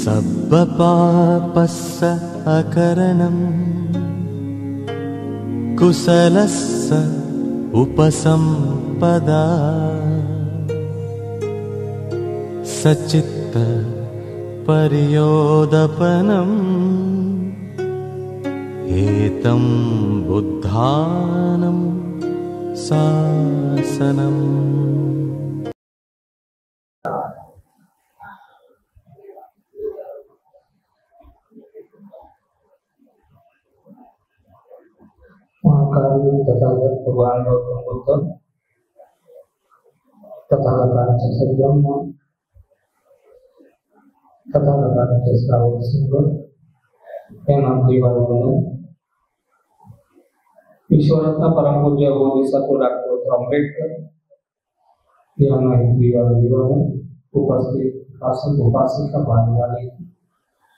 सब्बपापस्स अकरणम् कुशलस्स उपसम्पदा सचित्त पर्योदपनम् एतं बुद्धानं शासनम्। तथागत भगवान गौतम बुद्ध तथागतांचे सद्ब्रह्म तथागतांचे श्रावक सिंह हे मंत्रीवर्ग विश्वरत्न परमपूज्य बोधिसत्व डॉक्टर आंबेडकर यांना मंत्रीवर्ग उपस्थित उपासक उपासिका बांधवांनी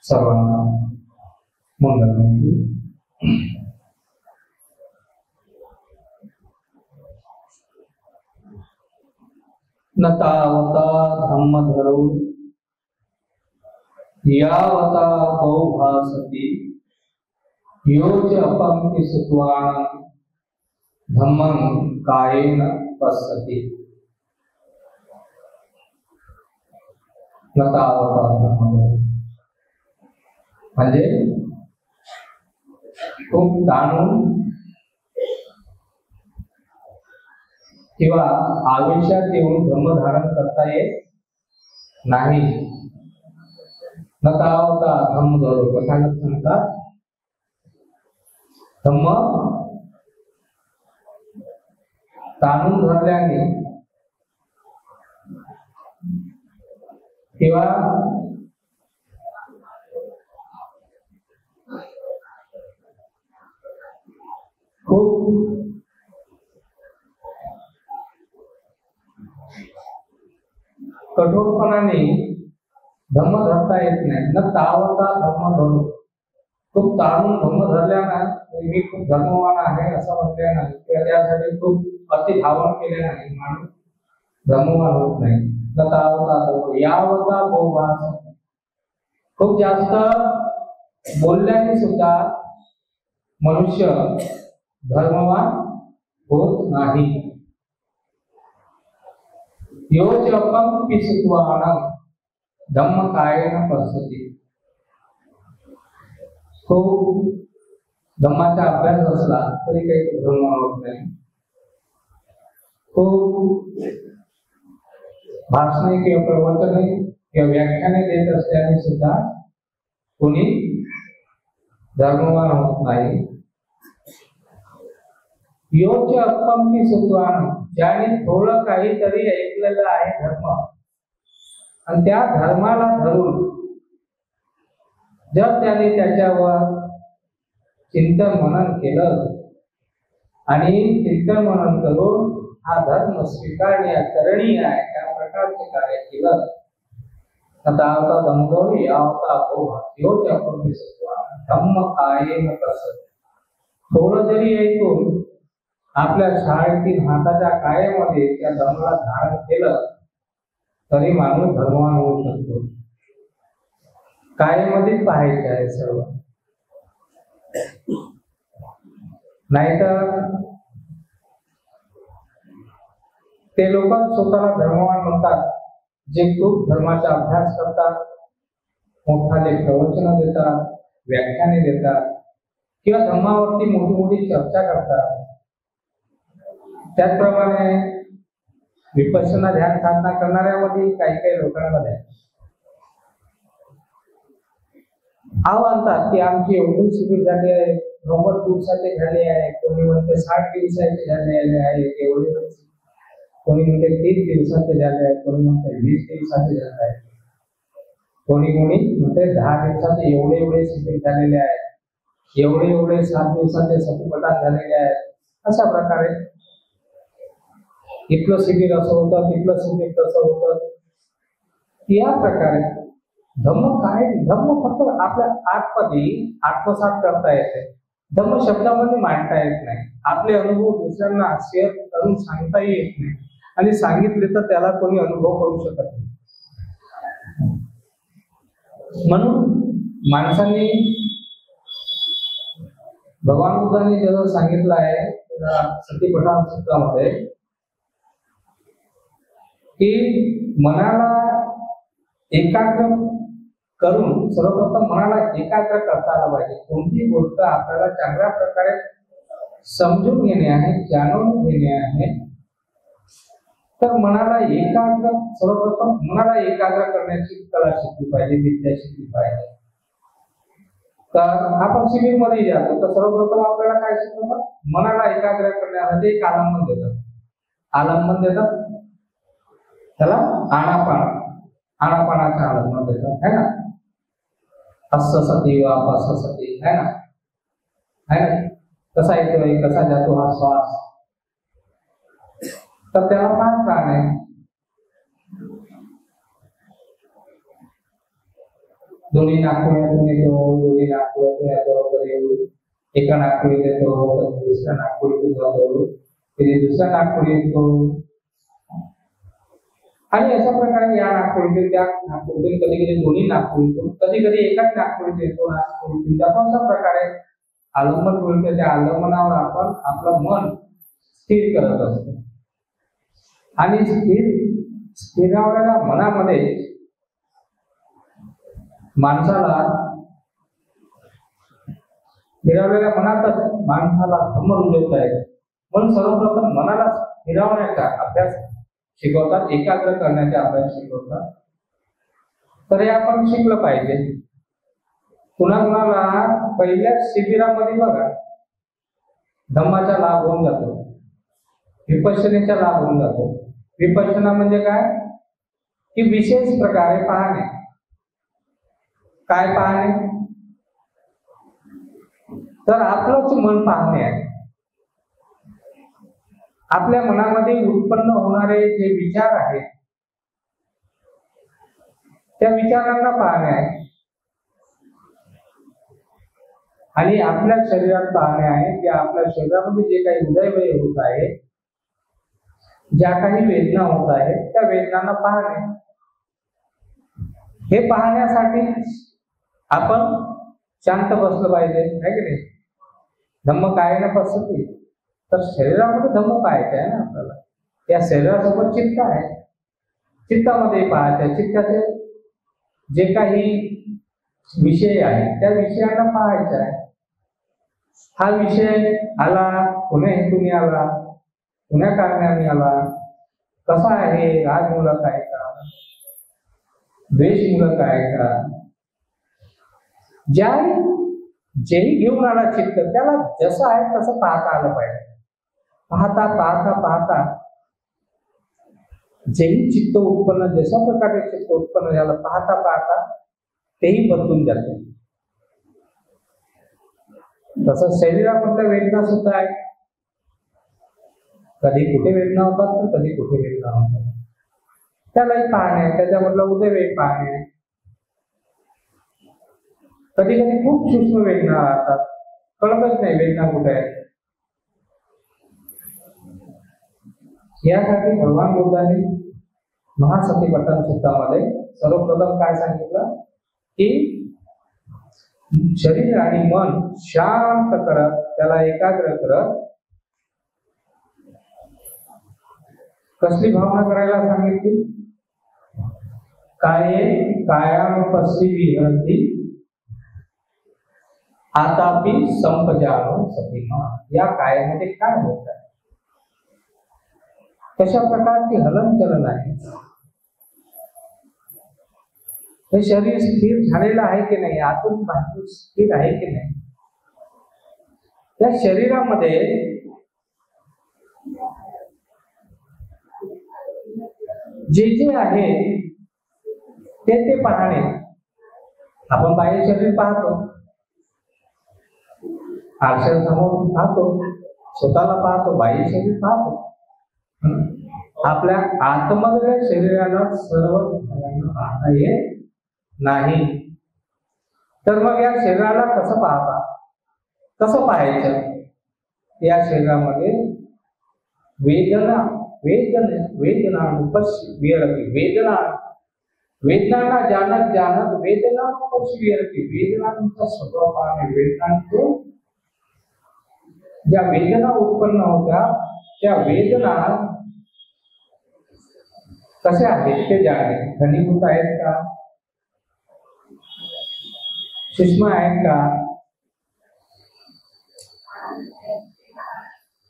सर्वांना मंगलमंगल। न तावता धम्मधरो यावता बहुभासति योच अपंक्ति सुत्वानं धम्मं कायेन पश्यति। न तावता धम्मधरो म्हणजे खूप जाणून किंवा आवेशात येऊन धम्म धारण करता येत नाही। न तावता धम्म धरो कथागत सांगतात धम्म ताणून धरल्याने किंवा खूप कठोरपणाने धम्म धरता येत नाही। न तावता धम्म धरो खूप ताणून धम्म धरल्यानं मी खूप धर्मवान आहे असं म्हटलं नाही किंवा त्यासाठी खूप अति धावण केले नाही माणूस धर्मवान होत नाही। न तावता धरो यावता बहुभासति खूप जास्त बोलल्याने सुद्धा मनुष्य धर्मवान होत नाही। योच अपंक्ति सुत्वानं धम्म कायेन पश्यति खूप धम्माचा अभ्यास असला तरी काही धर्म होत नाही। खूप भाषणे किंवा प्रवचने किंवा व्याख्याने देत असल्याने सुद्धा कोणी धर्मवान होत नाही। योच अपंक्ति सुत्वानं ज्याने थोडं काहीतरी ऐकलेलं आहे धर्म आणि त्या धर्माला धरून जर त्याने त्याच्यावर चिंतन मनन केलं आणि चिंतन मनन करून हा धर्म स्वीकारणीय आहे त्या प्रकारचे कार्य केलं तावता धम्मो यावता बहुभासति योच अपंक्ति सुत्वानं धम्म कायेन पश्यति थोडं जरी ऐकून आपल्या शाळेतील हाताच्या कायेमध्ये त्या धम्माला धारण केलं तरी माणूस धर्मवान होऊ शकतो। कायेमध्येच पाहायचे आहे सर्व, नाहीतर ते लोक स्वतःला धर्मवान म्हणतात जे खूप धर्माचा अभ्यास करतात, मोठाले प्रवचन देतात, व्याख्याने देतात किंवा धर्मावरती मोठी मोठी चर्चा करतात। त्याचप्रमाणे विपश्यना ध्यान साधना करणाऱ्यामध्ये काही काही लोकांमध्ये म्हणतात की आमची एवढी शिबिर झाली आहे, 90 दिवसाचे झाले आहे, कोणी म्हणते 60 दिवसाचे झाले आहे, एवढे कोणी म्हणते 30 दिवसाचे झाले आहे, कोणी म्हणते 20 दिवसाचे झाले आहे, कोणी म्हणते 10 दिवसाचे एवढे शिबिर झालेले आहेत, एवढे 7 दिवसाचे सतीपठाण झालेले आहेत। अशा प्रकारे इथलं शिबिर असं होतं, तिथलं शिबिर तसं होतं। या प्रकारे धम्म काय, धम्म फक्त आपल्या आतमध्ये आत्मसात करता येते, धम्म शब्दामध्ये मांडता येत नाही। आपले अनुभव दुसऱ्यांना शेअर करून सांगता येत नाही आणि सांगितले तर त्याला कोणी अनुभव करू शकत नाही। म्हणून माणसाने भगवान बुद्धांनी जसं सांगितलं आहे सतीपठाण सूत्रामध्ये की मनाला एकाग्र करून सर्वप्रथम मनाला एकाग्र करता आलं पाहिजे. कोणती गोष्ट आपल्याला चांगल्या प्रकारे समजून घेणे आहे, जाणून घेणे आहे, तर मनाला एकाग्र सर्वप्रथम मनाला एकाग्र करण्याची कला शिकली पाहिजे, विद्या शिकली पाहिजे. तर आपण शिबिर मध्ये जातो तर सर्वप्रथम आपल्याला काय शिकवतात? मनाला एकाग्र करण्यासाठी एक आलंबन देतात. आलंबन देतात त्याला आनापानाचं आलंबन देतात, है ना. हस्स सती व अपस्स सती, है ना. कसा येतोय कसा जातो हा श्वास, तर त्याला काय कारण आहे? दोन्ही नागपुरातून येतो, दोन्ही नागपुरातून येतो, कधी एका नागपुरीत येतो, कधी दुसऱ्या नागपुरीतून जातो, कधी दुसऱ्या नागपुरीत येतो, आणि अशा प्रकारे या नागपुरीतून त्या नागपुरीतून, कधी कधी दोन्ही नागपुरीतून, कधी कधी एकाच नागपुरीत येतो, नागपुरीतून जातो. अशा प्रकारे आलंबन मिळते. त्या आलंबनावर आपण आपलं मन स्थिर करत असतो आणि स्थिरावलेल्या मनामध्ये माणसाला स्थिरावलेल्या मनातच माणसाला धम्म रुजवता येते. म्हणून सर्वप्रथम मनाला स्थिरावण्याचा अभ्यास शिकवतात, एकाग्र करण्याचा अभ्यास शिकवतात. तर हे आपण शिकलं पाहिजे. कुणाला पहिल्या शिबिरामध्ये बघा धम्माचा लाभ होऊन जातो, विपश्यनेचा लाभ होऊन जातो. विपश्यना म्हणजे काय? की विशेष प्रकारे पाहणे. काय पाहणे? तर आपलंच मन पाहणे आहे. आपल्या मनामध्ये उत्पन्न होणारे जे विचार आहेत त्या विचारांना पाहणे आहे आणि आपल्या शरीरात पाहणे आहे की आपल्या शरीरामध्ये जे काही उदयवय होत आहे, ज्या काही वेदना होत आहेत त्या वेदनांना पाहणे. हे पाहण्यासाठी आपण शांत बसलं पाहिजे, है की नाही. धम्म काय ना पसती, तर शरीरामध्ये धम्म पाहायचं आहे ना आपल्याला. या शरीरासोबत चित्त आहे, चित्तामध्ये पाहायचं. चित्ताचे जे काही विषय आहे त्या विषयांना पाहायचा आहे. हा विषय आला कोण्या हेतूने आला, कोण्या कारणाने आला, कसा आहे, रागमूलक आहे का, द्वेषमूलक आहे का. जेही घेऊन आला चित्त त्याला जसं आहे तसं पाहता आलं पाहिजे. पाहता पाहता पाहता जेही चित्त उत्पन्न, जशा प्रकारे चित्त उत्पन्न झालं, पाहता पाहता तेही बदलून जाते. तसं शरीरामधल्या वेदना सुद्धा आहे. कधी कुठे वेदना होतात तर कधी कुठे वेदना होतात, त्यालाही पाहणे. त्याच्यामधला उदयवेग पाहणे. कधी कधी खूप सूक्ष्म वेदना राहतात, कळतच नाही वेदना कुठे आहे. यासाठी भगवान बुद्धांनी महासतिपट्टन सूत्रामध्ये सर्वप्रथम काय सांगितलं की शरीर आणि मन शांत करत, त्याला एकाग्र करत, कसली भावना करायला सांगितली? काये कायानुपस्सी विहरती आतापि संपजानो सतीमा. या कायामध्ये काय होत आहे, कशा प्रकारची हलनचलन आहे, हे शरीर स्थिर झालेलं आहे की नाही, आतून बाहेरून स्थिर आहे की नाही. त्या शरीरामध्ये जे जे आहे ते पाहणे. आपण बाह्य शरीर पाहतो, आरशासमोर पाहतो, स्वतःला पाहतो, बाह्य शरीर पाहतो. आपल्या आतमधल्या शरीराला सर्व पाहता येत नाही. तर मग या शरीराला कसं पाहता, कसं पाहायचं? या शरीरामध्ये वेदना वेदना वेदना उपस्थित विरती, वेदना वेदना जानत जानत वेदना विरती, वेदनांचा स्वभाव पाहणे, वेदनांचे ज्या वेदना उत्पन्न होत्या त्या वेदना कशा आहेत ते जाणणे, घनीभूत आहेत का, सूक्ष्म आहेत का,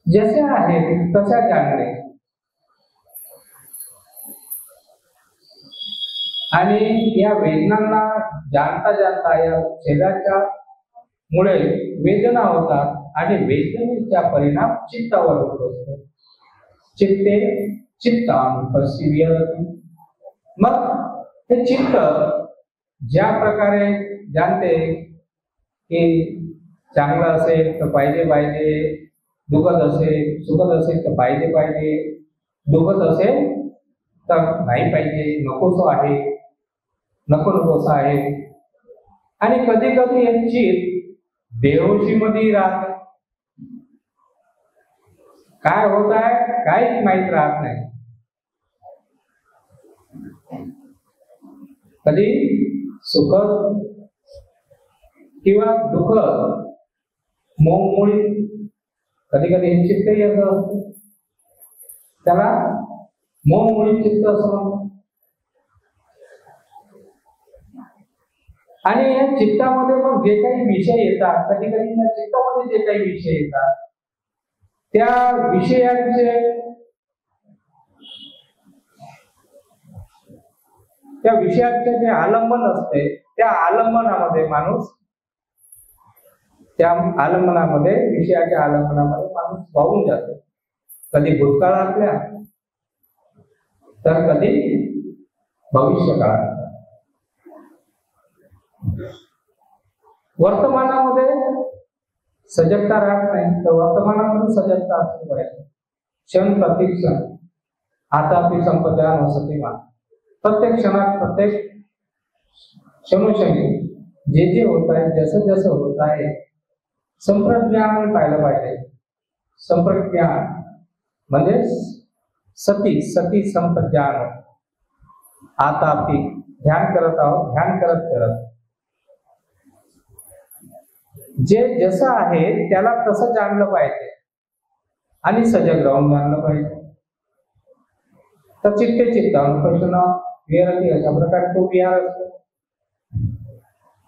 जशा आहेत तशा जाणणे. आणि या वेदनांना जाणता जाणता या शरीराच्या मुळे वेदना होतात आणि वेदनेचा परिणाम चित्तावर होत असतो. चित्ते चित्तां पश्यति. मग हे चित्त ज्या प्रकारे जाणते की चांगलं असेल तर पाहिजे, दुखत असेल सुखत असेल तर पाहिजे, दुखत असेल तर नाही पाहिजे, नकोसं आहे, नकोसं आहे. आणि कधी कधी हे चित्त बेहोशी मध्ये राहत, काय होत आहे काहीच माहित राहत नाही. कधी सुखद किंवा दुःखद मोहमुळी कधी कधी हे चित्त येत असतं, त्याला मोहमुळी चित्त असं म्हणतात. आणि या चित्तामध्ये मग जे काही विषय येतात, कधी कधी या चित्तामध्ये जे काही विषय येतात त्या विषयाचे जे आलंबन असते त्या आलंबनामध्ये माणूस विषयाच्या आलंबनामध्ये माणूस वाहून जातो. कधी भूतकाळातल्या तर कधी भविष्य काळात. वर्तमानामध्ये सजगता राहत नाही, तर वर्तमानामध्ये सजगता असली पाहिजे. क्षण प्रतिक्षण आतापि संपद्यान सतीमान. प्रत्येक क्षणात प्रत्येक क्षणोक्षणी जे जे होत आहे, जसं जसं होत आहे संप्रज्ञान पाहिलं पाहिजे. संप्रज्ञान म्हणजे सती संप्रज्ञान. आतापि ध्यान करत आहोत, ध्यान करत जे जसं आहे त्याला तसं जाणलं पाहिजे आणि सजग राहून जाणलं पाहिजे. तर चित्ते चित्तानुपश्यन विहरती, अशा प्रकारे तो विहार असतो.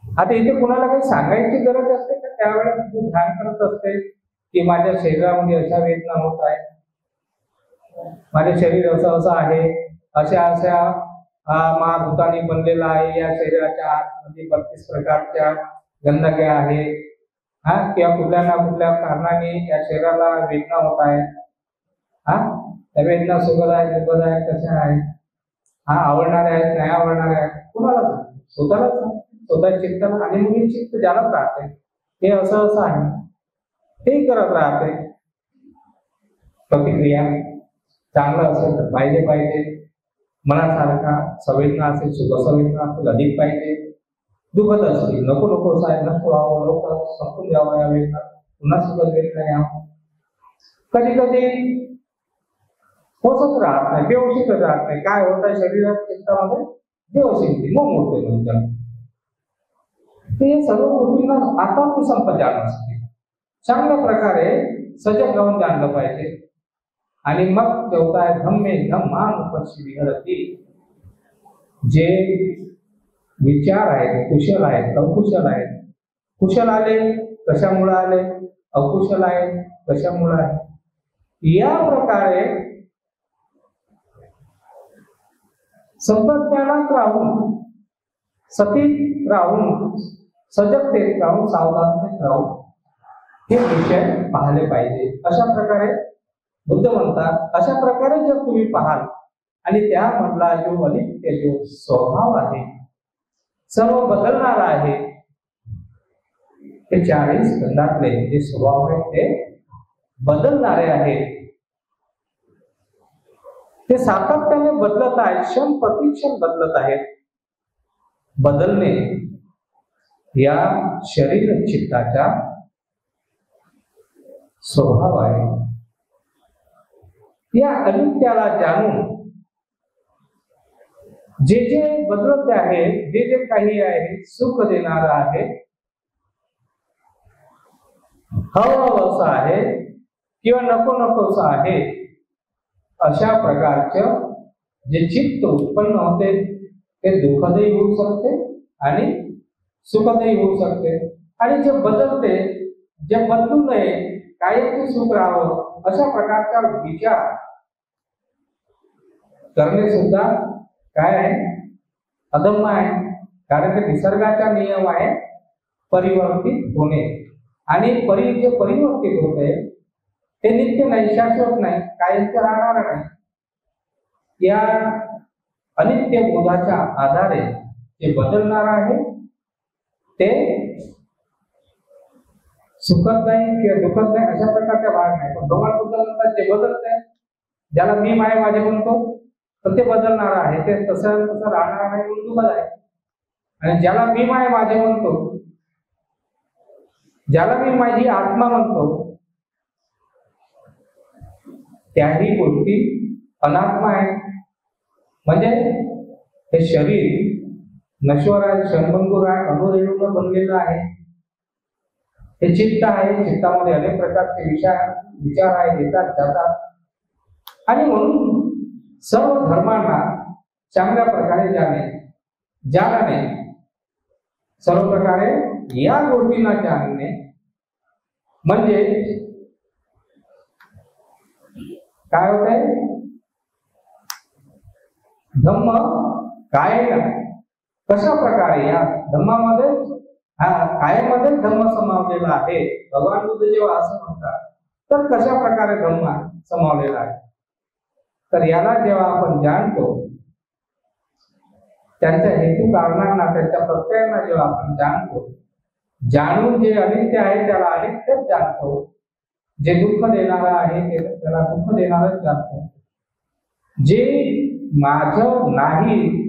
आता इथे कुणाला काही सांगायची गरज असते का? त्यावेळेस तू ध्यान करत असते की माझ्या शरीरामध्ये अशा वेदना होत आहे, माझे शरीर असं आहे, अशा महाभूतांनी बनलेलं आहे, या शरीराच्या आतमध्ये 32 प्रकारच्या गंधग्या आहेत, किंवा कुठल्या ना कुठल्या कारणाने या शरीराला वेदना होत आहे. त्या वेदना सुखद आहेत, दुःखद आहेत, कशा आहेत, आवडणारे आहेत, नाही आवडणारे आहेत, कुणाला स्वतः चिंतन आणि मुली चित्त जाणत राहते हे असं आहे, ते करत राहते. प्रतिक्रिया चांगलं असेल तर पाहिजे, मनासारखा संवेदना असेल, सुख संवेदना असेल अधिक पाहिजे, दुखत असतील नको साहेब नको व्हावं, लवकर संपून द्यावं या वेदना, पुन्हा सुखद वेदना यावं. कधी कधी होतच राहत नाही, बेहोशीच राहत नाही. काय होत आहे शरीरात चित्तामध्ये? बेहोशी मग मोठे म्हणजे ते सर्व गोष्टींना आता मी संपदा असते. चांगल्या प्रकारे सजग राहून जाणलं पाहिजे. आणि मग जेवता आहे धम्मे धम्मान पक्षी विहरती. जे विचार आहेत कुशल आहेत अकुशल आहेत. कुशल आले कशामुळे आले, अकुशल आहेत कशामुळे आहे, या प्रकारे संप्रज्ञानात राहून, सतीत राहून, सजगतेत राहून, सावधानतेत राहून हे विषय पाहिले पाहिजे. अशा प्रकारे बुद्ध म्हणतात, अशा प्रकारे जर तुम्ही पाहाल आणि त्यामधला जो अनित्य जो स्वभाव आहे, सर्व बदलणारा आहे, ते 40 स्कंदातले जे स्वभाव आहेत ते बदलणारे आहेत. ते सातत्याने बदलत आहेत, क्षण प्रतिक्षण बदलत आहेत. बदलणे या शरीर चित्ताचा स्वभाव आहे. या अनित्याला जाणून जे जे बदलत आहे, जे जे काही आहे सुख देणारं आहे, हवं असं आहे किंवा नको नकोसं आहे, अशा प्रकारचं जे चित्त उत्पन्न होते ते दुःखदही होऊ शकते आणि सुखदही होऊ शकते. आणि जे बदलते, जे बदलू नये, कायमचे सुख राहावं अशा प्रकारचा विचार करणे सुद्धा काय आहे, अधम्म आहे. कारण ते निसर्गाचा नियम आहे परिवर्तित होणे. आणि जे परिवर्तित होते ते नित्य नाही, शाश्वत नाही, कायमचे राहणार नाही. या अनित्य बोधाच्या आधारे जे बदलणार आहे ते सुखद नाही किंवा दुःखद नाही अशा प्रकारचा भाग नाही. पण भगवान बुद्ध म्हणतात जे बदलत आहे, ज्याला मी माय माझे म्हणतो तर ते बदलणार आहे, ते तसं तसं राहणार नाही म्हणून दुःखद आहे. आणि ज्याला मी माय माझे म्हणतो, ज्याला मी माझी आत्मा म्हणतो, त्याही गोष्टी अनात्मा आहे. म्हणजे हे शरीर नश्वर आहे, क्षणभंगुर आहे, अणुरेणून बनलेलं आहे. हे चित्त आहे, चित्तामध्ये अनेक प्रकारचे विचार आहेत, येतात जातात. आणि म्हणून सर्व धर्मांना चांगल्या प्रकारे जाणणे, सर्व प्रकारे या गोष्टींना जाणणे म्हणजे काय होतंय, धम्म काय कशा प्रकारे या धम्मामध्ये कायमध्ये धम्म समावलेला आहे. भगवान बुद्ध जेव्हा असं म्हणतात तर कशा प्रकारे धम्म समावलेला आहे, तर याला जेव्हा आपण जाणतो, त्यांच्या हेतू कारणांना, त्यांच्या प्रत्ययांना जेव्हा आपण जाणतो, जाणून जे अनित्य आहे त्याला अनित्यच जाणतो, जे दुःख देणारा आहे त्याला दुःख देणारच जाणतो, जे माझं नाही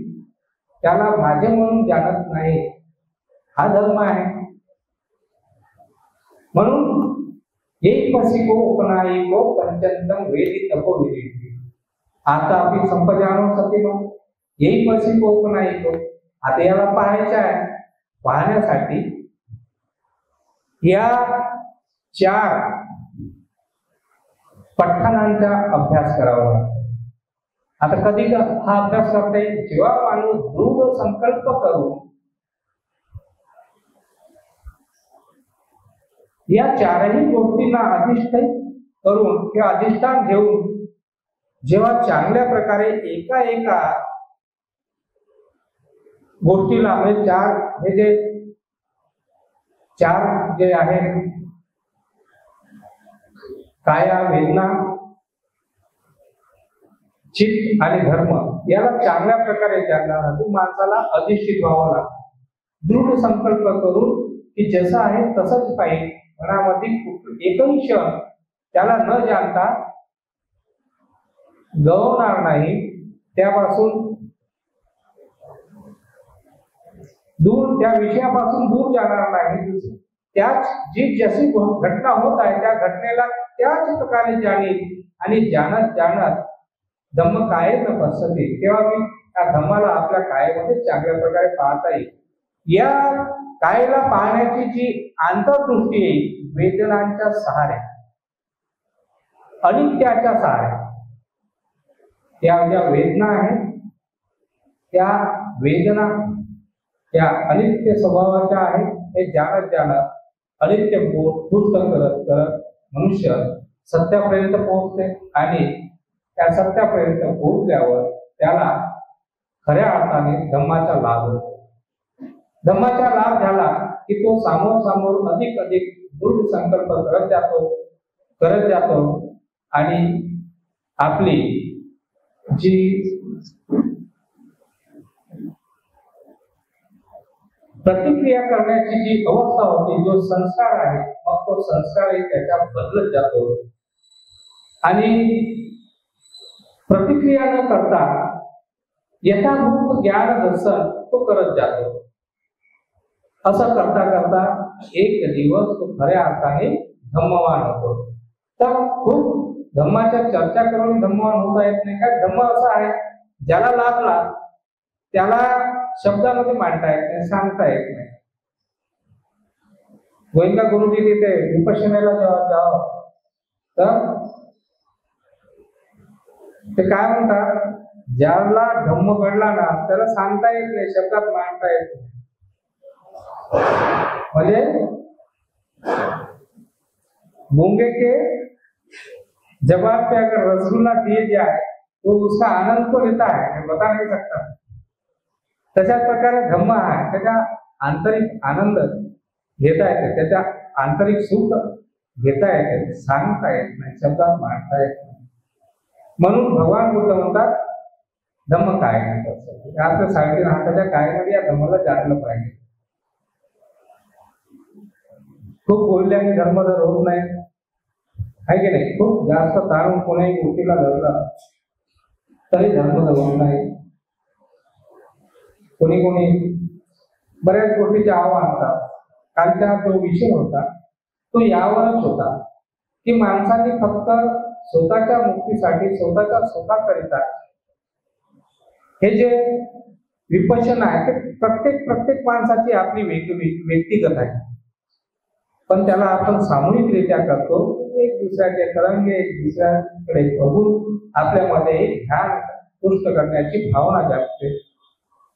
त्याला माझे म्हणून जाणत नाही, हा धर्म आहे. म्हणून एक पसिको उपनायिको पंचंतम वेदी तपो विधी आता आपली संपजानो सतीमा येई पसिको उपनायिको. आता याला पाहायचं आहे, पाहण्यासाठी या 4 पठणांचा अभ्यास करावा लागतो. आता कधी हा अभ्यास करता येईल, जेव्हा माणूस दृढ संकल्प करून या 4ही गोष्टींना अधिष्ठित करून किंवा अधिष्ठान घेऊन जेव्हा चांगल्या प्रकारे एका गोष्टीला म्हणजे 4 हे जे 4 जे आहे काया, वेदना, चित्त आणि धर्म, याला चांगल्या प्रकारे जाणण्यासाठी माणसाला अधिष्ठित व्हावं लागतं. दृढ संकल्प करून की जसं आहे तसंच पाहिजे, मनामध्ये एकही क्षण त्याला न जाणता गवणार नाही, त्यापासून दूर, त्या विषयापासून दूर जाणार नाही. त्याच जी जशी घटना होत आहे त्या घटनेला त्याच प्रकारे जाणील आणि जाणत धम्म काय न पसते, तेव्हा मी त्या धम्माला आपल्या कायमध्ये चांगल्या प्रकारे पाहता येईल. या कायला पाहण्याची जी आंतरदृष्टी आहे वेदनांच्या सहारे, अनित्याच्या सहारे, त्या ज्या वेदना आहेत त्या वेदना त्या अनित्य स्वभावाच्या आहेत. हे जाणत अनित्य पुष्ट करत मनुष्य सत्यापर्यंत पोहोचते आणि त्या सत्यापर्यंत पोहोचल्यावर त्याला खऱ्या अर्थाने धम्माचा लाभ होतो. धम्माचा लाभ झाला की तो समोर अधिक दृढ संकल्प करत जातो आणि आपली जी प्रतिक्रिया करण्याची जी अवस्था होती, जो संस्कार आहे, मग तो संस्कारही त्याच्या बदलत जातो आणि प्रतिक्रिया न करता यथाभूत ज्ञान दर्शन तो करत जातो. असं करता एक दिवस तो खऱ्या अर्थाने धम्मवान होतो. तर खूप धम्माच्या चर्चा करून धम्मवान होता येत नाही. काय धम्म असा आहे ज्याला लाभला त्याला शब्दामध्ये मांडता येत नाही, सांगता येत नाही. गोविंदा गुरुजी तिथे विपश्यनेला जेव्हा जावं तर ते काय म्हणतात, ज्याला धम्म घडला ना त्याला सांगता येत नाही, शब्दात मांडता येत नाही. म्हणजे गूंगे के जवाब पे अगर रसगुल्ला दिए जाए तो उसका आनंद तो लेता है, मैं बता नहीं सकता. तशाच प्रकारे धम्म आहे, त्याचा आंतरिक आनंद घेता येते, त्याच्या आंतरिक सुख घेता येते, सांगता येत नाही, शब्दात मांडता येत नाही. म्हणून भगवान बुद्ध म्हणतात धम्म काय नाही. आपल्या 3.5 हाताच्या कायमध्ये या धम्माला जाणलं पाहिजे. खूप बोलल्याने धर्म जर होत नाही, आहे की नाही. खूप जास्त ताणून कोणाही गोष्टीला धरलं तरी धर्म होत नाही. कोणी बऱ्याच गोष्टीचे आव्हान आणतात. कालचा जो विषय होता तो यावरच होता की माणसाने फक्त स्वतःच्या मुक्तीसाठी, स्वतःच्या सुखाकरिता हे जे विपश्यना आहे ते प्रत्येक माणसाची आपली व्यक्तिगत आहे. पण त्याला आपण सामूहिकरित्या करतो. एक दुसऱ्याचे तरंगे एक दुसऱ्याकडे बघून आपल्यामध्ये एक ध्यान पुष्ट करण्याची भावना जागते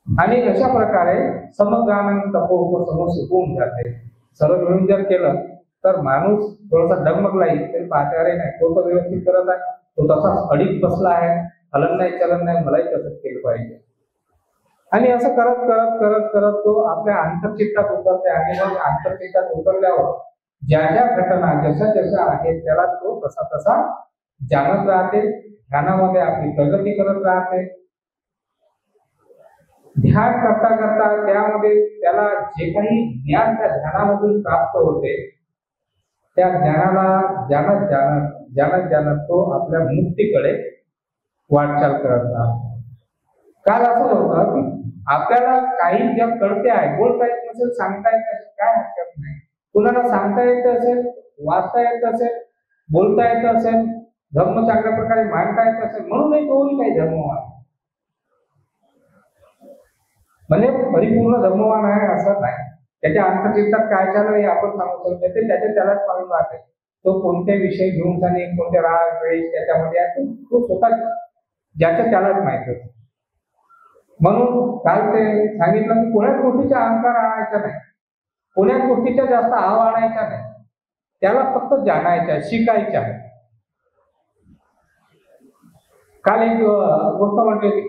आणि अशा प्रकारे समगान तपोपसम सुकून जाते. सर्व मिळून जर केलं तर माणूस थोडासा डगमगलाही तरी पाहते, अरे नाही तो तर व्यवस्थित करत आहे, तो तसाच अडीक बसला आहे, हलन नाही चलन नाही, मलाही तसंच केलं पाहिजे. आणि असं करत करत करत करत तो आपल्या अंतर्चित्तात उतरते आणि मग अंतर्चित्तात उतरल्यावर ज्या ज्या घटना जशा जशा आहेत त्याला तो तसा तसा जाणत राहते. ध्यानामध्ये आपली प्रगती करत राहते. ध्यान करता करता त्यामध्ये त्याला जे काही ज्ञान त्या ध्यानामधून प्राप्त होते त्या ज्ञानाला जाणत तो आपल्या मुक्तीकडे वाटचाल करत राहतो. काल असं होतं की आपल्याला काही जग कळते आहे, बोलता येत नसेल, सांगता येत असेल, काय हरकत नाही. कुणाला सांगता येत असेल, वाचता येत असेल, बोलता येत असेल, धर्म चांगल्या प्रकारे मांडता येत असेल म्हणूनही तोही काही धर्मवान म्हणजे परिपूर्ण धर्मवान आहे असं नाही. त्याच्या अंतर्चित्तात काय चालू हे आपण सांगू शकतो, ते त्यालाच मालूम राहते. तो कोणते विषय घेऊन जाणे, कोणते राग द्वेष त्याच्यामध्ये आहे तो स्वतः ज्याच्या त्यालाच माहित असते. म्हणून काल ते सांगितलं की कोण्याच गोष्टीचा अहंकार आणायचा नाही, कोण्याच गोष्टीचा जास्त आव आणायचा नाही, त्याला फक्त जाणायचं आहे, शिकायचं आहे. काल एक गोष्ट म्हटली होती,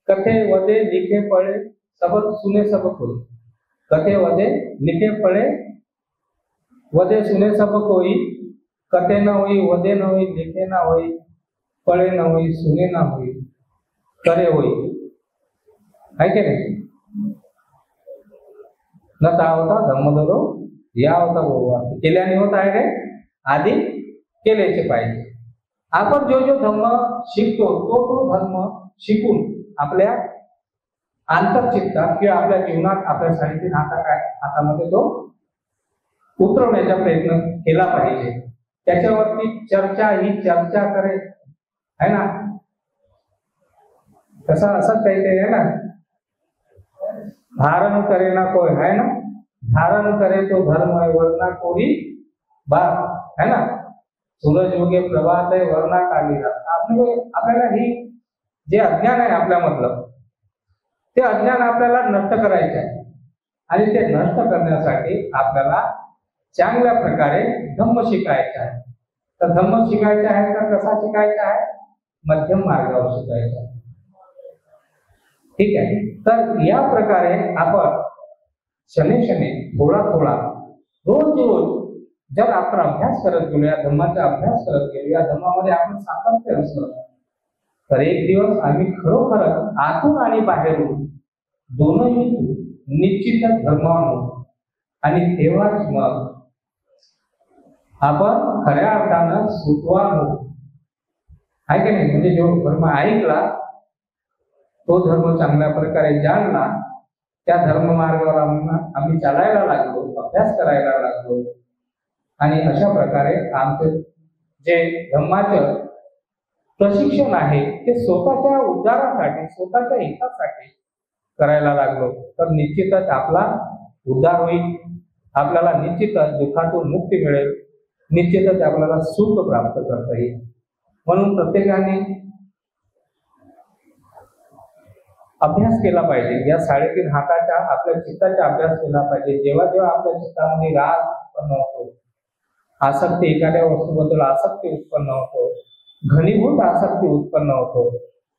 कथे वदे लिखे पळे सबक सुने सबक होई. कथे वदे लिखे पळे वदे सुने सबक होई. कथे न होई, वदे न होई, लिखे न होई, पळे न होई, सुने न होई, करे होई. आहे की नाही. न ता होता धम्मदरो या होता गोवा. केल्याने होत आहे रे, आधी केल्याचे पाहिजे. आपण जो जो धर्म शिकतो तो धर्म शिकून आपल्या आंतरचित्तात किंवा आपल्या जीवनात आपल्या 3.5 हातामध्ये तो उतरवण्याचा प्रयत्न केला पाहिजे. त्याच्यावरती ही चर्चा करे है ना. कसं असं काही आहे ना, धारण करे ना कोई है ना, धारण करे तो धर्म है वरना कोई बात है ना. सूरज योगे प्रभात आहे वरना काली रात. आपल्याला ही जे अज्ञान आहे आपल्यामधलं ते अज्ञान आपल्याला नष्ट करायचे आहे आणि ते नष्ट करण्यासाठी आपल्याला चांगल्या प्रकारे धम्म शिकायचा आहे. तर धम्म शिकायचा आहे तर कसा शिकायचा आहे, मध्यम मार्गावर शिकायचा आहे. ठीक आहे. तर या प्रकारे आपण शने थोडा रोज जर आपण अभ्यास करत गेलो, या धम्माचा अभ्यास करत गेलो, या धम्मामध्ये आपण सातत्य असलं तर एक दिवस आम्ही खरोखर आतून आणि बाहेरून दोनही निश्चितच धर्मावान होतो आणि तेव्हाच मग आपण खऱ्या अर्थानं सुखवान होतो. आहे की नाही. म्हणजे जो धर्म ऐकला तो धर्म चांगल्या प्रकारे जाणला, त्या धर्म मार्गावर आम्ही चालायला लागलो, अभ्यास करायला लागलो आणि अशा प्रकारे आमचे जे धम्माचं प्रशिक्षण आहे ते स्वतःच्या उद्धारासाठी, स्वतःच्या हितासाठी करायला लागलो तर निश्चितच आपला उद्धार होईल, आपल्याला निश्चितच दुःखातून मुक्ती मिळेल, निश्चितच आपल्याला सुख प्राप्त करता येईल. म्हणून प्रत्येकाने अभ्यास केला पाहिजे. या 3.5 हाताच्या आपल्या चित्ताचा अभ्यास केला पाहिजे. जेव्हा जेव्हा आपल्या चित्तामध्ये राग उत्पन्न होतो, आसक्ती, एखाद्या वस्तूबद्दल आसक्ती उत्पन्न होतो, घनीभूत आसक्ती उत्पन्न होतो,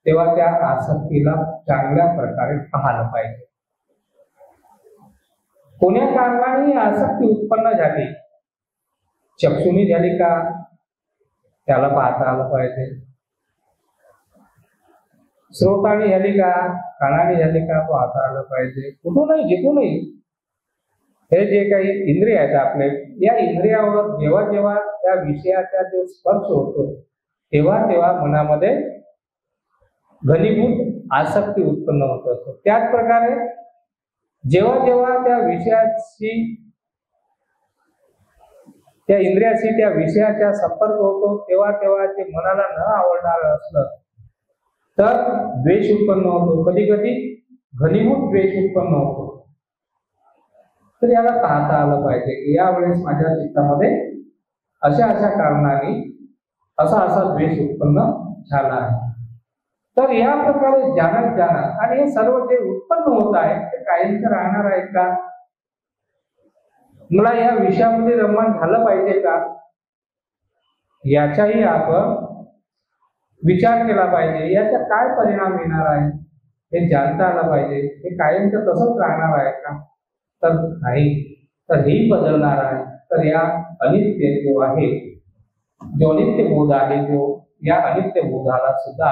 तेव्हा त्या आसक्तीला चांगल्या प्रकारे पाहायला पाहिजे. कोण्या कारणाने आसक्ती उत्पन्न झाली, चक्षुनी झाली का, त्याला पाहता आलं पाहिजे. श्रोताने झाली का, कानाने झाली का, पाहता आलं पाहिजे. कुठूनही जिथूनही हे जे काही इंद्रिय आहेत आपले, या इंद्रियावर जेव्हा जेव्हा त्या विषयाचा जो स्पर्श होतो तेव्हा तेव्हा मनामध्ये घनीभूत आसक्ती उत्पन्न होत असतो. त्याच प्रकारे जेव्हा जेव्हा त्या विषयाशी, त्या इंद्रियाशी त्या विषयाचा संपर्क होतो तेव्हा तेव्हा ते मनाला न आवडणार असलं तर द्वेष उत्पन्न होतो, कधी कधी घनीभूत द्वेष उत्पन्न होतो. तर याला पाहता आलं पाहिजे की यावेळेस माझ्या चित्तामध्ये अशा अशा कारणाने असा असा द्वेष उत्पन्न झाला आहे. तर या प्रकारे जाणत जाणं, आणि हे सर्व जे उत्पन्न होत आहे ते कायमचं राहणार आहे का, मला या विषयामध्ये रमण झालं पाहिजे का, याचाही आपण विचार केला पाहिजे. याचा काय परिणाम येणार आहे हे जाणता आलं पाहिजे. हे कायमचं तसंच राहणार आहे का, तर नाही, तर हेही बदलणार आहे. तर या अनित्य जो आहे, जो अनित्य बोध आहे, जो या अनित्य बोधाला सुद्धा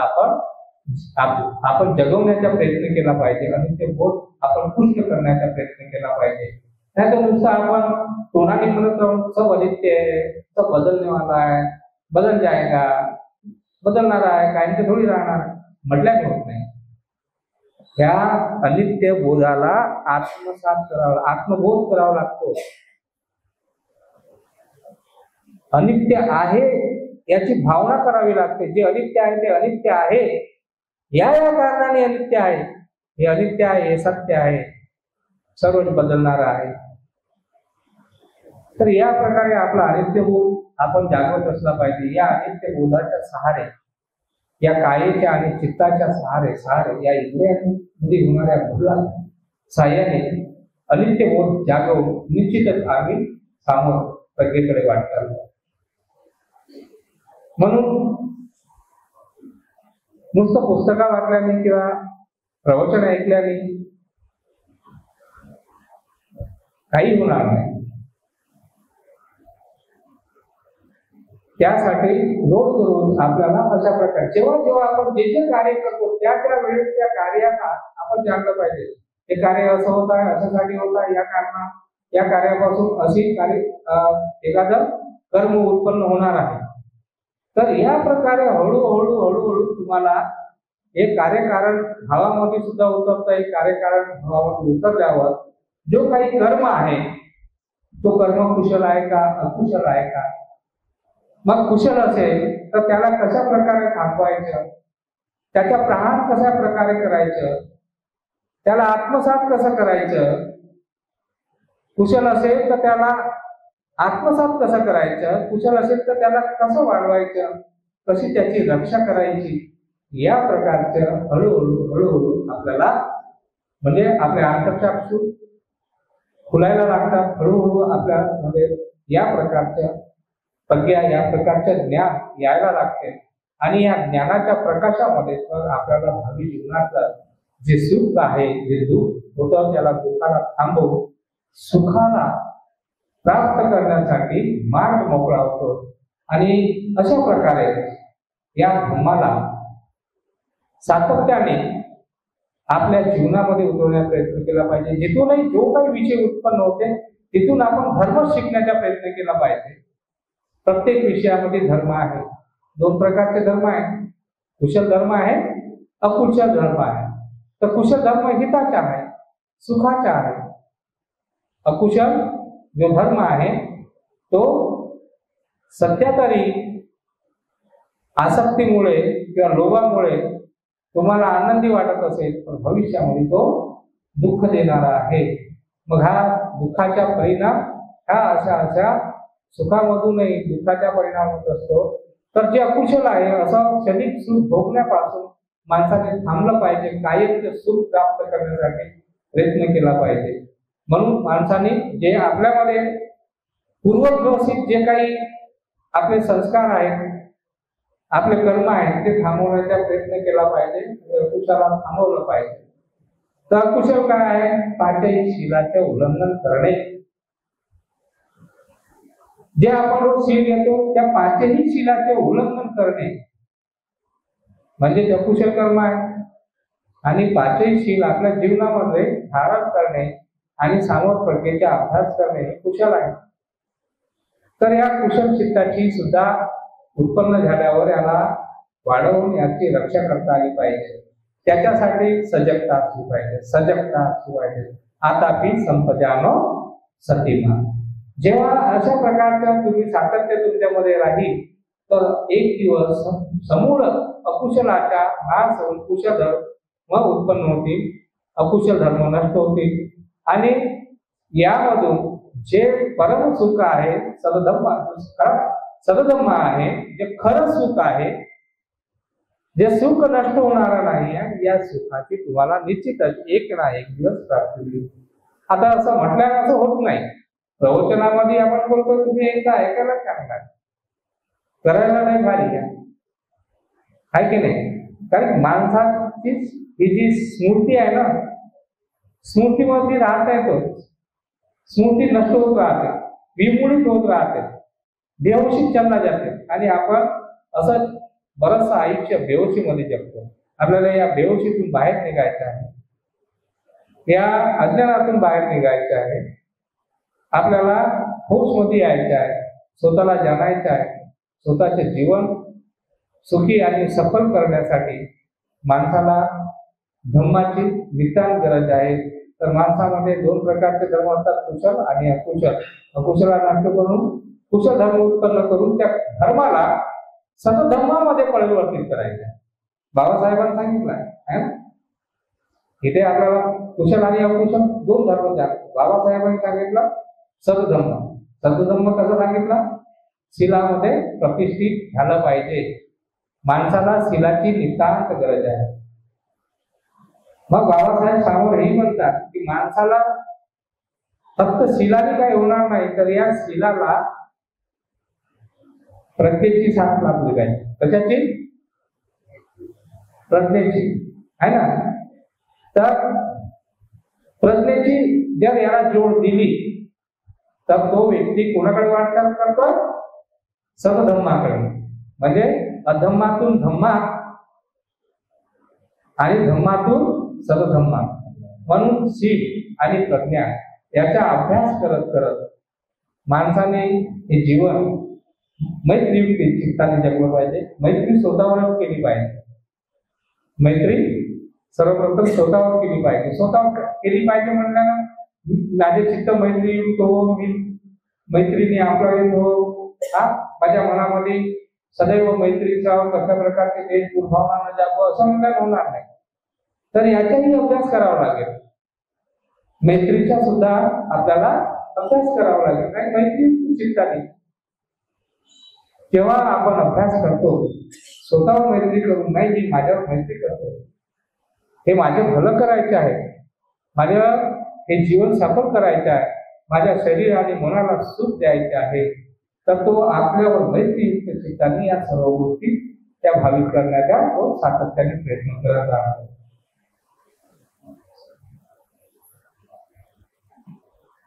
आपण जगवण्याचा प्रयत्न केला पाहिजे. अनित्य बोध आपण पुष्ट करण्याचा प्रयत्न केला पाहिजे. नाही तर नुसतं आपण तोंडाने म्हणत राहून सब अनित्य आहे, सब बदलने वाला है, बदल जाएगा, बदलणार आहे, कायमचं थोडी राहणार म्हटल्याने होत नाही. ह्या अनित्य बोधाला आत्मसात करावा, आत्मबोध करावा लागतो. अनित्य आहे याची भावना करावी लागते. जे अनित्य आहे ते अनित्य आहे, या कारणाने अनित्य आहे, हे अनित्य आहे, हे सत्य आहे, सर्वच बदलणार आहे. तर या प्रकारे आपला अनित्य बोध आपण जागवत असला पाहिजे. या अनित्य बोधाच्या सहारे, या कायेच्या आणि चित्ताच्या सहारे या इंद्रियांमध्ये होणाऱ्या बदला साह्याने अनित्य बोध जागवून निश्चितच आम्ही सामोर प्रगतीकडे वाटचाल. म्हणून नुसतं पुस्तका वाचल्याने किंवा प्रवचन ऐकल्याने काही होणार नाही. त्यासाठी रोज रोज आपल्याला अशा प्रकारे जेव्हा जेव्हा आपण जे जे कार्य करतो त्या त्या वेळेस त्या कार्याला आपण जाणलं पाहिजे. हे कार्य असं होत आहे, अशासाठी होत आहे, या कार्यापासून अशी कार्य एखादं कर्म उत्पन्न होणार आहे. तर या प्रकारे हळूहळू हळूहळू तुम्हाला हे कार्यकारण भावामध्ये सुद्धा उतरता येईल. कार्यकारण भावामध्ये उतरल्यावर जो काही कर्म आहे तो कर्म कुशल आहे का, अकुशल आहे का. मग कुशल असेल तर त्याला कशा प्रकारे थांबवायचं, त्याच्या प्रहार कशा प्रकारे करायचं, त्याला आत्मसात कसं करायचं. कुशल असेल तर त्याला आत्मसात कसं करायचं, कुशल असेल तर त्याला कसं वाढवायचं, कशी त्याची रक्षा करायची. या प्रकारचं हळूहळू आपल्याला म्हणजे आपले अंतःचक्षु खुलायला लागतात. हळूहळू आपल्यामध्ये या प्रकारच्या प्रज्ञा, या प्रकारचे ज्ञान यायला लागते. आणि या ज्ञानाच्या प्रकाशामध्ये तर आपल्याला भावी जीवनाचं जे सुख आहे, जे दुःख होतं त्याला दुःखाला थांबवून सुखाला प्राप्त करण्यासाठी मार्ग मोकळा होतो. आणि अशा प्रकारे या धम्माला सातत्याने आपल्या जीवनामध्ये उतरवण्याचा प्रयत्न केला पाहिजे. जिथूनही जो काही विषय उत्पन्न होते तिथून आपण धर्म शिकण्याचा प्रयत्न केला पाहिजे. प्रत्येक विषयामध्ये धर्म आहे. 2 प्रकारचे धर्म आहेत, कुशल धर्म आहे, अकुशल धर्म आहे. तर कुशल धर्म हिताचा आहे, सुखाचा आहे. अकुशल जो धर्म आहे तो सध्या तरी आसक्तीमुळे किंवा लोभामुळे तुम्हाला आनंदी वाटत असेल, पण भविष्यामध्ये तो दुःख देणारा आहे. मग हा दुःखाचा परिणाम हा अशा सुखामधूनही दुःखाचा परिणाम होत असतो. तर जे अकुशल आहे असं क्षणिक सुख भोगण्यापासून माणसाने थांबलं पाहिजे. कायमचे सुख प्राप्त करण्यासाठी प्रयत्न केला पाहिजे. म्हणून माणसाने जे आपल्यामध्ये पूर्वग्रसित जे काही आपले संस्कार आहेत, आपले कर्म आहेत, ते थांबवण्याचा प्रयत्न केला पाहिजे. अकुशला थांबवलं पाहिजे. तर अकुशल काय आहे? पाचही शीलाचे उल्लंघन करणे. जे आपण रोज शील घेतो त्या पाचही शीलाचे उल्लंघन करणे म्हणजे ते अकुशल कर्म आहे. आणि पाचही शील आपल्या जीवनामध्ये धारण करणे आणि सामोर प्रज्ञेचा अभ्यास करणे हे कुशल आहे. तर या कुशल चित्ताची सुद्धा उत्पन्न झाल्यावर याला वाढवून याची रक्षा करता आली पाहिजे. त्याच्यासाठी सजगता असली पाहिजे. सजगता असली पाहिजे. आतापि संपजानो सतीमा. जेव्हा अशा प्रकारच्या तुम्ही सातत्य तुमच्यामध्ये राहील तर एक दिवस समूळ अकुशलाचा नाश होऊन कुशल धर्म उत्पन्न होतील. अकुशल धर्म नष्ट होतील आणि यामधून जे परम सुख आहे, सदधम्म आहे, जे खरं सुख आहे, जे सुख नष्ट होणार नाही, या सुखाची तुम्हाला निश्चितच एक ना एक दिवस प्राप्ती होईल. आता असं म्हटल्यानं असं होत नाही. प्रवचनामध्ये आपण बोलतो तुम्ही एकदा ऐकायला सांगा, करायला नाही भारी आहे की नाही. कारण माणसाची ही जी स्मृती आहे ना, स्मृतीमध्ये राहता येतो. स्मृती नष्ट होत राहते, विमुळीत होत राहते, बेहोशीत चालला जाते आणि आपण असं बरंच आयुष्य बेहोशीमध्ये जगतो. आपल्याला या बेहोशीतून बाहेर निघायचं आहे, या अज्ञानातून बाहेर निघायचं आहे. आपल्याला होशमध्ये यायचं आहे, स्वतःला जाणायचं आहे. स्वतःचे जीवन सुखी आणि सफल करण्यासाठी माणसाला धम्माची नितांत गरज आहे. तर माणसामध्ये दोन प्रकारचे धर्म असतात, कुशल आणि अकुशल. अकुशला नष्ट करून कुशल धर्म उत्पन्न करून त्या धर्माला सतधर्मामध्ये परिवर्तित करायचे. बाबासाहेबांनी सांगितलं आहे इथे आपल्याला कुशल आणि अकुशल दोन धर्म द्या. बाबासाहेबांनी सांगितलं सतधर्म. सतधर्म कसं सांगितलं? शिलामध्ये प्रतिष्ठित झालं पाहिजे. माणसाला शिलाची नितांत गरज आहे. मग बाबासाहेब समोर हेही म्हणतात की माणसाला फक्त शिलाने काही होणार नाही, तर या शिलाला प्रज्ञेची साथ लागली पाहिजे. कशाची? प्रज्ञेची आहे ना. तर प्रज्ञेची जर याला जोड दिली तर तो व्यक्ती कोणाकडे वाटचाल करतो? सतधम्माकडे. म्हणजे अधम्मातून धम्मात आणि धम्मातून सतधम्मात. म्हणून शील आणि प्रज्ञा याचा अभ्यास करत करत माणसाने हे जीवन मैत्रीयुक्त चित्ताने जगलं पाहिजे. मैत्री स्वतःवर केली पाहिजे. मैत्री सर्वप्रथम स्वतःवर केली पाहिजे. स्वतःवर केली पाहिजे म्हणल्यानं माझे चित्त मैत्रीयुक्त हो, मी मैत्रीने आपलं हो, माझ्या मनामध्ये सदैव मैत्रीचा कशा प्रकारचे देश दुर्भावना न जागो असं म्हणलं होणार नाही. तर याचाही अभ्यास करावा लागेल. मैत्रीचा सुद्धा आपल्याला अभ्यास करावा लागेल. नाही मैत्री चित्ताने जेव्हा आपण अभ्यास करतो स्वतःवर मैत्री करून, नाही मी माझ्यावर मैत्री करतो, हे माझे भलं करायचे आहे, माझं हे जीवन सफल करायचं आहे, माझ्या शरीर आणि मनाला सुख द्यायचे आहे, तर तो आपल्यावर मैत्रीयुक्त चित्ताने या सर्व गोष्टी त्या भाविक करण्याचा तो सातत्याने प्रयत्न करत राहतो.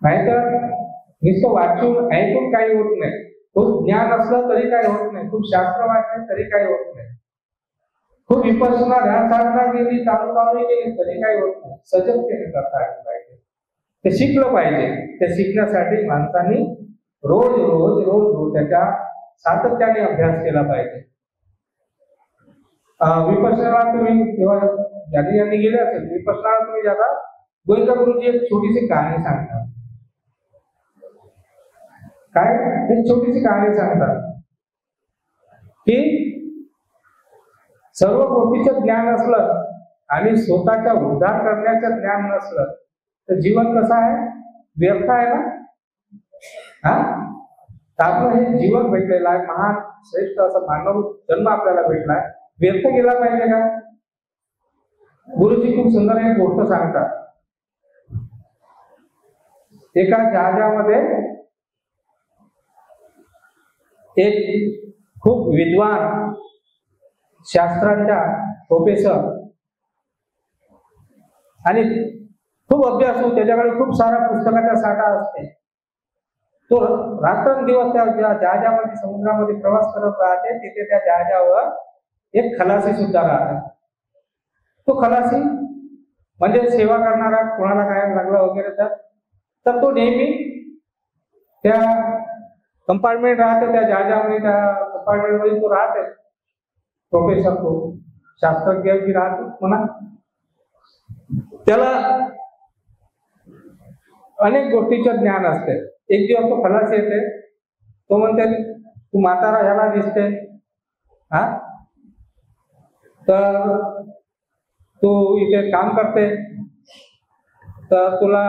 नाहीतर नुसतं वाचून ऐकून काही होत नाही. खूप ज्ञान असलं तरी काही होत नाही, खूप शास्त्र वाचले तरी काही होत नाही, खूप विपश्यना ध्यान साधना केली, चालू केली तरी काही होत नाही. सजगतेने करता आलं पाहिजे. ते शिकलं पाहिजे. ते शिकण्यासाठी माणसाने रोज रोज रोज रोज त्याच्या सातत्याने अभ्यास केला पाहिजे. विपश्यना तुम्ही जेव्हा ज्यांनी गेले असेल विपश्यना तुम्ही ज्याला गोविंद गुरुजी एक छोटीशी कहाणी सांगतात. काय? एक छोटीशी कहाणी सांगतात की सर्व गोष्टीचं ज्ञान असलं आणि स्वतःचा उद्धार करण्याचं ज्ञान नसलं तर जीवन कसं आहे? व्यर्थ आहे ना. हा, तर आपलं हे जीवन भेटलेलं आहे, महान श्रेष्ठ असं मानव जन्म आपल्याला भेटलाय, व्यर्थ गेला पाहिजे का? गुरुजी खूप सुंदर एक गोष्ट सांगतात. एका जहाजामध्ये एक खूप विद्वान शास्त्रांचा प्रोफेसर आणि खूप अभ्यासू, त्याच्याकडे खूप सारा पुस्तकाचा साठा असते. तो रात्रंदिवस त्या जहाजामध्ये समुद्रामध्ये प्रवास करत राहते. तिथे त्या जहाजावर एक खलासी सुद्धा राहते. तो खलासी म्हणजे सेवा करणारा, कोणाला काय लागलं वगैरे तर तो नेहमी त्या कंपार्टमेंट राहते त्या जहाजामध्ये, त्या कंपार्टमेंटमध्ये तो राहते. प्रोफेसर, तो शास्त्रज्ञ जी राहते म्हणा, त्याला अनेक गोष्टीचं ज्ञान असते. एक दिवस तो खलासी येते, तो म्हणते तू म्हातारा ह्याला दिसते, हा, तर तू इथे काम करते, तर तुला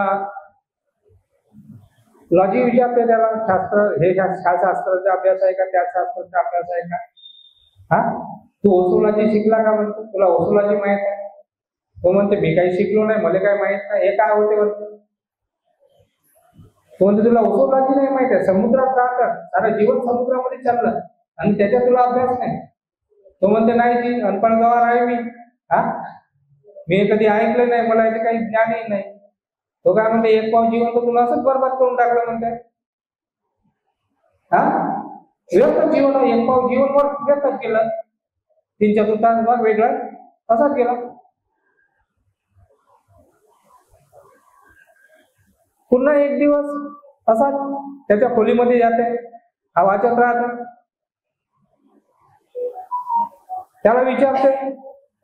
लॉजिक विचारते त्याला, शास्त्र हे शास्त्राचा अभ्यास आहे का, त्या शास्त्राचा अभ्यास आहे का, हा, तू ओसोलॉजी शिकला का म्हणतो, तुला ओसोलॉजी माहित आहे? तो म्हणते मी काही शिकलो नाही, मला काय माहित नाही. हे काय होते म्हणतो? तो म्हणते तुला ओसोलॉजी नाही माहित आहे? समुद्रात राहतात, सारं जीवन समुद्रामध्ये चाललं आणि त्याचा तुला अभ्यास नाही. तो म्हणते नाही जी, अनपढ गवार आहे मी, हा, मी कधी ऐकलं नाही, मला याचे काही ज्ञानही नाही. तो काय म्हणते एक पाव जीवन तर तुला असंच बरबाद करून टाकलं म्हणते, हा, व्यर्थ जीवन, एक पाव जीवन वर व्यर्थच केलं, 3-4 तास वेगळं असाच गेला. पुन्हा एक दिवस असा त्याच्या खोलीमध्ये जाते, हा वाचत राहते. त्याला विचारते,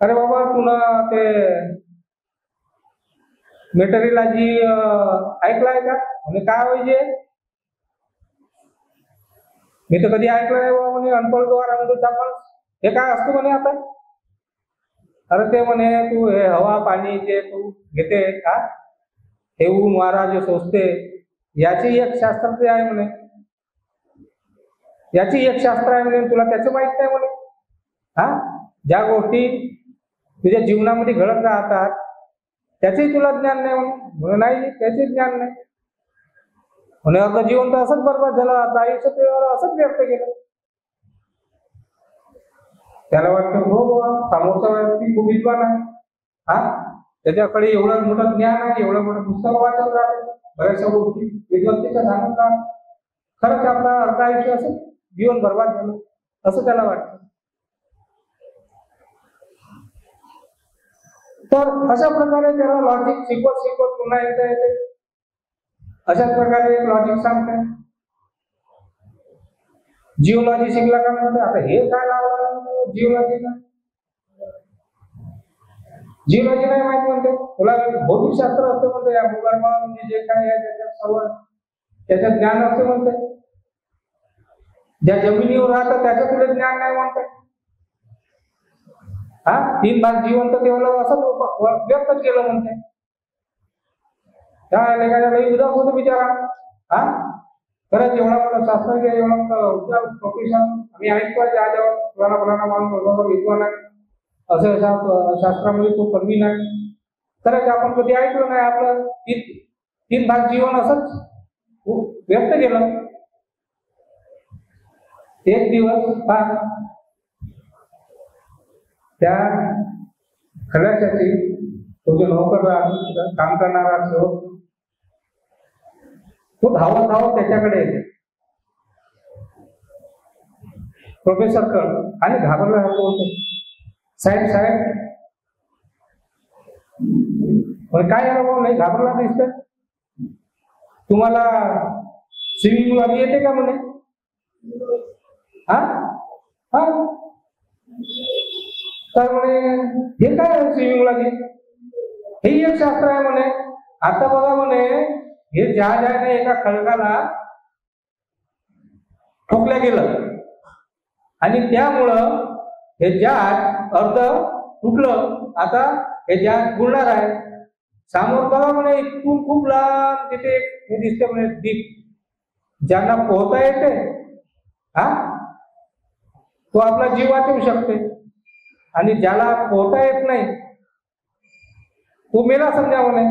अरे बाबा तुला ते मेटरीलॉजी ऐकलाय का? म्हणजे काय पाहिजे? मी तर कधी ऐकलं नाही बाबा म्हणे, अनपढ गवार हे काय असतं म्हणे आता? अरे ते म्हणे तू हे हवा पाणी जे तू घेते का, हे ऊन वारा जे सोसते, याची एक शास्त्र आहे म्हणे, याची एक शास्त्र आहे म्हणे, तुला त्याचं माहित नाही म्हणे. हा, ज्या गोष्टी तुझ्या जीवनामध्ये घडत राहतात त्याचंही तुला ज्ञान नाही म्हणे. नाही, त्याचे ज्ञान नाही म्हणे. आपलं जीवन तर असंच बरबाद झालं, आता आयुष्य असंच व्यक्त केलं. त्याला वाटतं हो समोरचा व्यक्ती खूप विद्वान आहे, हा, त्याच्याकडे एवढं मोठं ज्ञान आहे, एवढं मोठं पुस्तक वाचत राहते, बऱ्याचशा गोष्टी विद्वत्तेच्या सांगत राहत. खरंच आपला अर्ध आयुष्य असं जीवन बरबाद झालं असं त्याला वाटतं. तर अशा प्रकारे त्याला लॉजिक शिकवत शिकवत पुन्हा एकदा येते. अशाच प्रकारे एक लॉजिक सांगते. जिओलॉजी शिकला का म्हणते, आता हे काय लावलं जिओलॉजीला, जिओलॉजी नाही माहिती म्हणते, तुला भौतिकशास्त्र असतं म्हणते, या भूगर्भ म्हणजे जे काय आहे त्याच्यात सर्व त्याच्यात ज्ञान असते म्हणते, ज्या जमिनीवर राहतं त्याचं तुला ज्ञान नाही म्हणते. हा, 3 भाग जिवंत ठेवलं असं व्यक्त केलं म्हणते. त्या लेखाच्या काही उदास होतं बिचारा. हा, खरंच एवढा मोठा शास्त्रज्ञ, एवढा मोठा प्रोफेशन आम्ही ऐकतोय, ज्याच्यावर फलाना माणूस विद्वान आहे, असं शास्त्रामध्ये तो कमी नाही. खरंच आपण कधी ऐकलं नाही. आपलं 3 भाग जीवन असंच व्यक्त केलं. एक दिवस त्या खलाशाची तो जो नोकर काम करणारा असतो, तो धावत धावत त्याच्याकडे येते प्रोफेसर कड आणि घाबरला होते. साहेब साहेब काय झालं भाऊ, नाही घाबरला दिसत, तुम्हाला स्विमिंग लॉजी येते का म्हणे. हा हा, तर म्हणे हे काय स्विमिंग लॉजी, हे एक शास्त्र आहे म्हणे. आता बघा म्हणे, हे जहाज आहे ना, एका खडकाला ठोकल्या गेलं आणि त्यामुळं हे जहाज अर्ध तुटलं, आता हे जहाज बुडणार आहे. समोर बघा म्हणे इथून खूप लांब तिथे हे दिसते म्हणे दीप, ज्यांना पोहता येते हा तो आपला जीव वाचवू शकते, आणि ज्याला पोहता येत नाही तो मेला समजा म्हणे.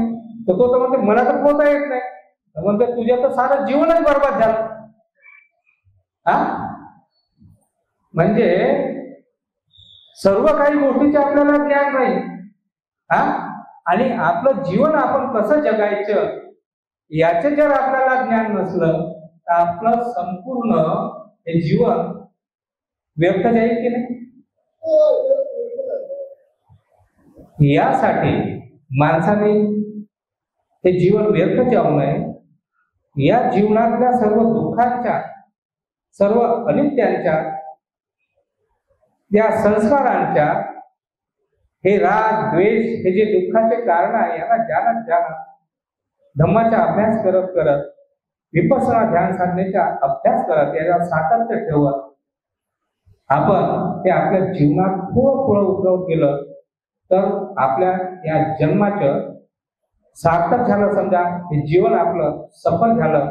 तर तो तर म्हणते मला तर पोहता येत नाही, म्हणते तुझ्या तर सारं जीवनच बरबाद झालं. हा म्हणजे सर्व काही गोष्टीचे आपल्याला ज्ञान नाही हा, आणि आपलं जीवन आपण कसं जगायचं याचे जर आपल्याला ज्ञान नसलं तर आपलं संपूर्ण हे जीवन व्यर्थ जाईल की नाही. यासाठी माणसाने हे जीवन व्यर्थ जाऊ नये, या जीवनातल्या सर्व दुःखांच्या, सर्व अनित्यांच्या, या संस्कारांच्या, हे राग द्वेष हे जे दुःखाचे कारण आहे याला जाणत धम्माचा अभ्यास करत करत, विपස්සना ध्यान साधनेचा अभ्यास करत, याला सातत्य ठेवत आपण ते आपल्या जीवनात थोडं उतरवत गेलं तर आपल्या या जन्माचं सार्थक झालं समजा, हे जीवन आपलं सफल झालं.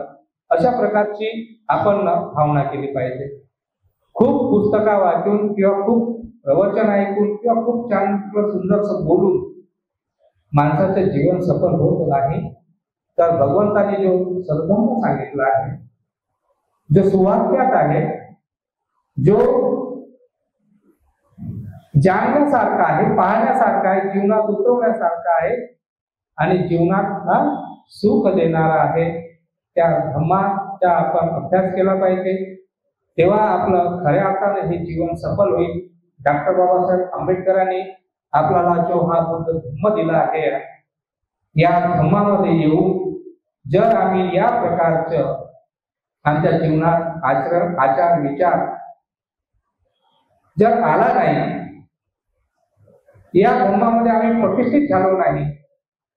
अशा प्रकारची आपण भावना केली पाहिजे. खूप पुस्तका वाचून किंवा खूप प्रवचन ऐकून किंवा खूप छान सुंदरसं बोलून माणसाचं जीवन सफल होत नाही. तर भगवंताने जो सद्धर्म सांगितला आहे, जो सुवाक्यात आहे, जो जाणण्यासारखा आहे, पाहण्यासारखा आहे, जीवनात उतरवण्यासारखा आहे आणि जीवनात सुख देणारा आहे, त्या धम्माचा आपण अभ्यास केला पाहिजे. तेव्हा आपलं खऱ्या अर्थाने हे जीवन सफल होईल. डॉक्टर बाबासाहेब आंबेडकरांनी आपल्याला जो हा बुद्ध धम्म दिला आहे, या धम्मामध्ये येऊन जर आम्ही या प्रकारचं आमच्या जीवनात आचार विचार जर आला नाही, या धर्मामध्ये आम्ही प्रतिष्ठित झालो नाही,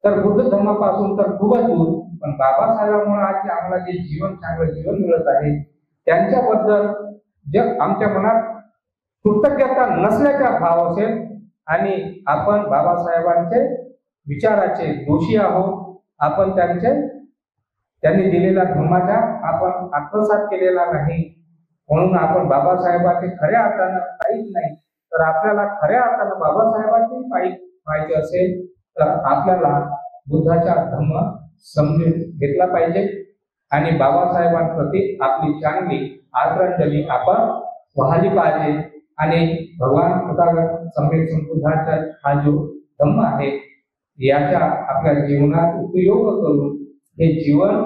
तर बुद्ध धर्मापासून तर खूपच दूर. पण बाबासाहेबांमुळे आज आम्हाला जे चांगलं जीवन मिळत आहे, त्यांच्याबद्दल जर आमच्या मनात कृतज्ञता नसल्याचा भाव असेल आणि आपण बाबासाहेबांचे विचाराचे दोषी आहोत, आपण त्यांनी दिलेल्या धर्माचा आपण आत्मसात केलेला नाही, म्हणून आपण बाबासाहेबांचे खऱ्या अर्थानं काहीच नाही. तर आपल्याला खऱ्या अर्थानं बाबासाहेबांची पाहिजे असेल तर आपल्याला बुद्धाचा धम्म समजून घेतला पाहिजे आणि बाबासाहेबांप्रती आपली चांगली आदरांजली आपण वाहली पाहिजे. आणि भगवान तथागत सम्यक संबुद्धाचा हा जो धम्म आहे याचा आपल्या जीवनात उपयोग करून हे जीवन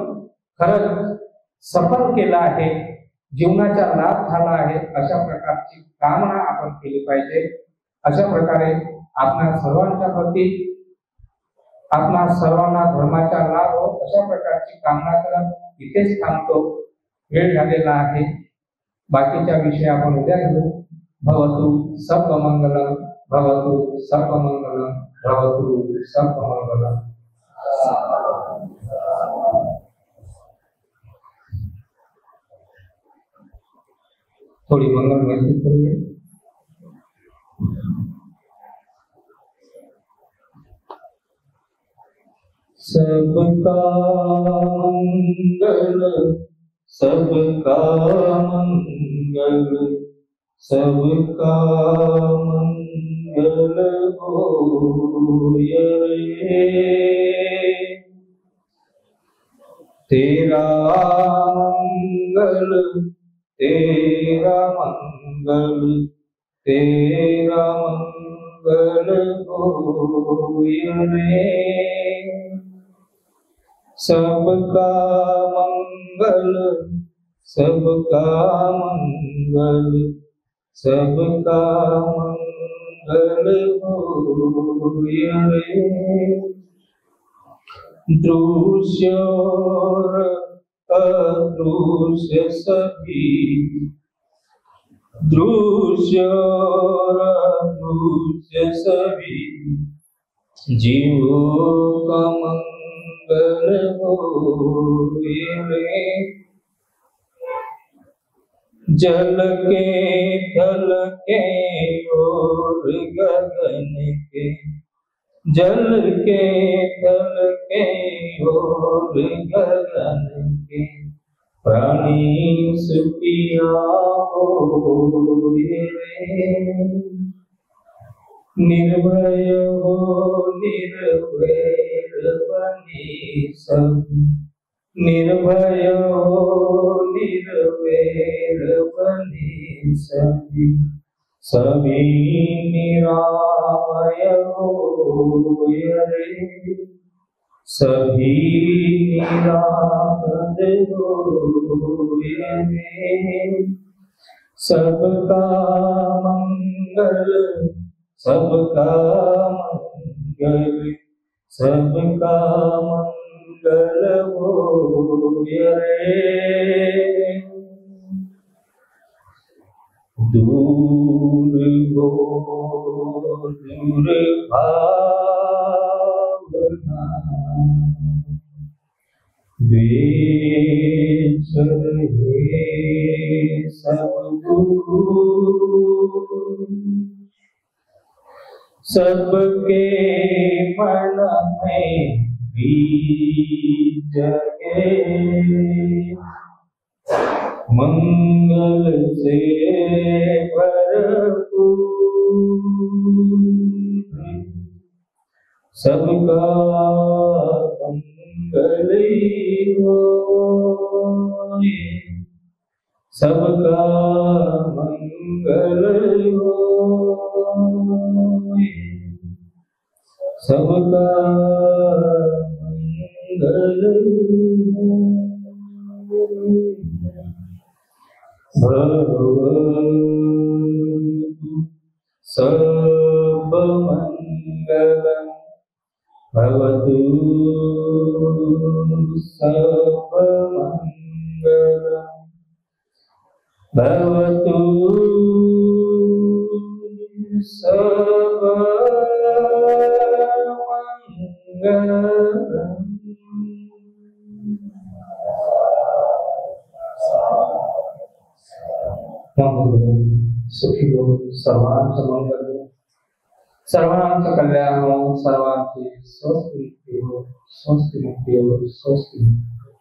खरंच सफल केलं आहे, जीवनाचा लाभ झाला आहे, अशा प्रकारची कामना आपण केली पाहिजे. अशा प्रकारे आपल्या सर्वांच्या प्रती, आपल्या सर्वांना धर्माचा लाभ हो अशा प्रकारची कामना करत इथेच थांबतो. वेळ झालेला आहे, बाकीच्या विषय आपण उद्या घेऊ. भवतु सर्वमंगलम, भवतु सर्वमंगलम, भवतु सर्वमंगलम. थोड़ी मंगल व्यवस्थित करिए. सबका मंगल, सबका मंगल, सबका मंगल होय रे. तेरा मंगल, तेरा मंगल, तेरा मंगल होय रे. सबका मंगल, सबका मंगल, सबका मंगल होय रे. दृश्य और अदृश्य सभी, दृश्य और अदृश्य सभी जीवों का मंगल होय रे. जल के थल के और गगन के, जल के थल के और गगन के, प्राणी सुखिया होए रे। निर्भय हो निर्वैर बने सब, निर्भय हो निर्वैर बने सभी, सभी निरामय होए रे। सभी निरामय होए रे। सबका मंगल, सबका मंगल, सबका मंगल होए रे। दूर हो दुर्भावना, द्वेष रहे सब दूर। सबके मन में बीज जगे, मंगल से भरपूर। सबका मंगल होए, सबका मंगल होए, सबका मंगल होए। भवतु सर्वमङ्गलम्, भवतु सर्वमङ्गलम्, भवतु सर्वमङ्गलम्। सुखी हो, सर्वांच मंगल हो, सर्वांच कल्याण हो, सर्वांची स्वस्थ मुक्ती हो, स्वस्थ मुक्ती हो, स्वस्थ मुक्ती हो।